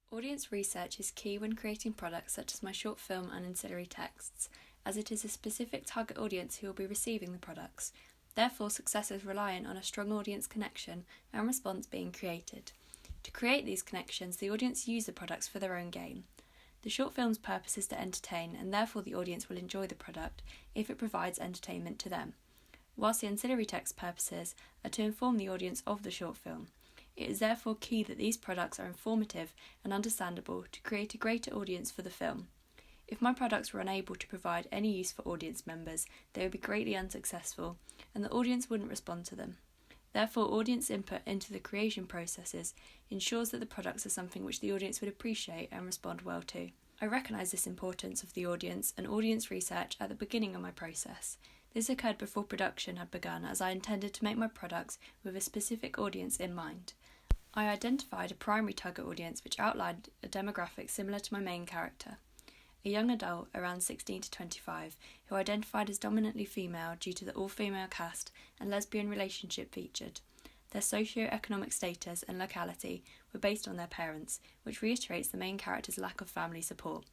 Audience research is key when creating products such as my short film and ancillary texts, as it is a specific target audience who will be receiving the products. Therefore, success is reliant on a strong audience connection and response being created. To create these connections, the audience use the products for their own gain. The short film's purpose is to entertain, and therefore the audience will enjoy the product if it provides entertainment to them, whilst the ancillary text purposes are to inform the audience of the short film. It is therefore key that these products are informative and understandable to create a greater audience for the film. If my products were unable to provide any use for audience members, they would be greatly unsuccessful, and the audience wouldn't respond to them. Therefore, audience input into the creation processes ensures that the products are something which the audience would appreciate and respond well to. I recognise this importance of the audience and audience research at the beginning of my process. This occurred before production had begun, as I intended to make my products with a specific audience in mind. I identified a primary target audience which outlined a demographic similar to my main character, a young adult around 16 to 25 who identified as dominantly female due to the all-female cast and lesbian relationship featured. Their socio-economic status and locality were based on their parents, which reiterates the main character's lack of family support.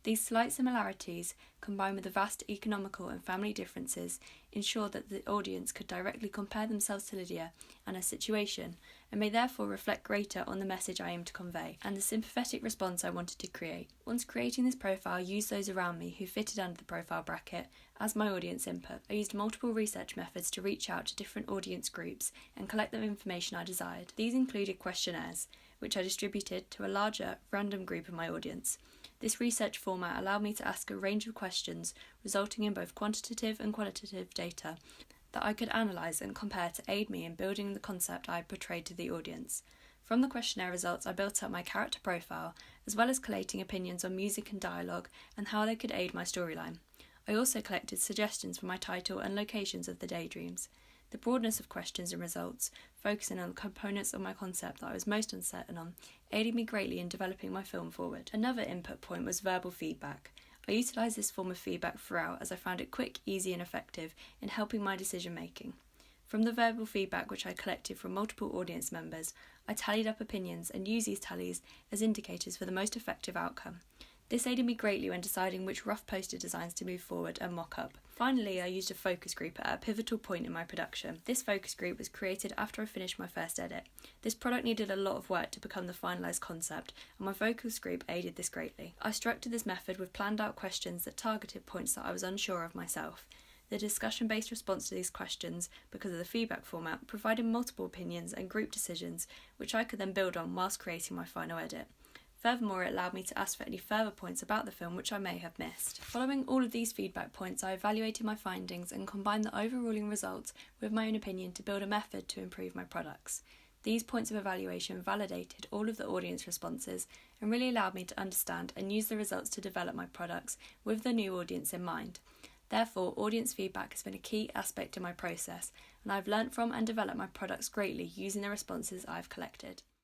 These slight similarities, combined with the vast economical and family differences, ensured that the audience could directly compare themselves to Lydia and her situation, and may therefore reflect greater on the message I aim to convey, and the sympathetic response I wanted to create. Once creating this profile, I used those around me who fitted under the profile bracket as my audience input. I used multiple research methods to reach out to different audience groups and collect the information I desired. These included questionnaires, which I distributed to a larger, random group of my audience. This research format allowed me to ask a range of questions, resulting in both quantitative and qualitative data that I could analyse and compare to aid me in building the concept I had portrayed to the audience. From the questionnaire results, I built up my character profile, as well as collating opinions on music and dialogue and how they could aid my storyline. I also collected suggestions for my title and locations of the daydreams. The broadness of questions and results, focusing on the components of my concept that I was most uncertain on, aided me greatly in developing my film forward. Another input point was verbal feedback. I utilised this form of feedback throughout as I found it quick, easy and effective in helping my decision making. From the verbal feedback which I collected from multiple audience members, I tallied up opinions and used these tallies as indicators for the most effective outcome. This aided me greatly when deciding which rough poster designs to move forward and mock up. Finally, I used a focus group at a pivotal point in my production. This focus group was created after I finished my first edit. This product needed a lot of work to become the finalised concept, and my focus group aided this greatly. I structured this method with planned out questions that targeted points that I was unsure of myself. The discussion-based response to these questions, because of the feedback format, provided multiple opinions and group decisions, which I could then build on whilst creating my final edit. Furthermore, it allowed me to ask for any further points about the film which I may have missed. Following all of these feedback points, I evaluated my findings and combined the overruling results with my own opinion to build a method to improve my products. These points of evaluation validated all of the audience responses and really allowed me to understand and use the results to develop my products with the new audience in mind. Therefore, audience feedback has been a key aspect of my process, and I've learnt from and developed my products greatly using the responses I've collected.